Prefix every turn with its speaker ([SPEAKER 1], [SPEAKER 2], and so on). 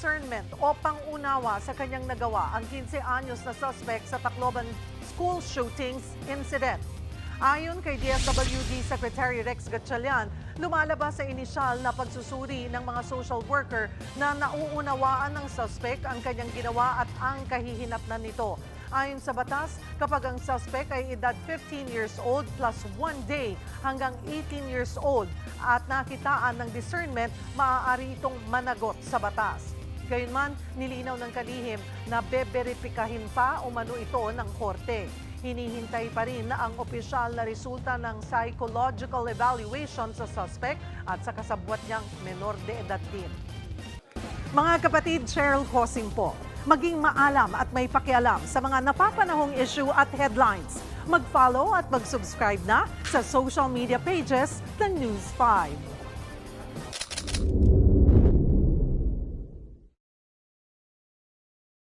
[SPEAKER 1] discernment o pangunawa sa kanyang nagawa ang 15 anyos na suspect sa Tacloban school shootings incident. Ayon kay DSWD Secretary Rex Gatchalian, lumalabas sa inisyal na pagsusuri ng mga social worker na nauunawaan ng suspect ang kanyang ginawa at ang kahihinatnan nito. Ayon sa batas, kapag ang suspect ay edad 15 years old plus 1 day hanggang 18 years old at nakitaan ng discernment, maaari itong managot sa batas. Gayunman, nilinaw ng kalihim na beberipikahin pa umano ito ng korte. Hinihintay pa rin na ang opisyal na resulta ng psychological evaluation sa suspect at sa kasabwat niyang menor de edad din. Mga kapatid, Cheryl Cosing po. Maging maalam at may pakialam sa mga napapanahong issue at headlines. Mag-follow at mag-subscribe na sa social media pages ng News 5.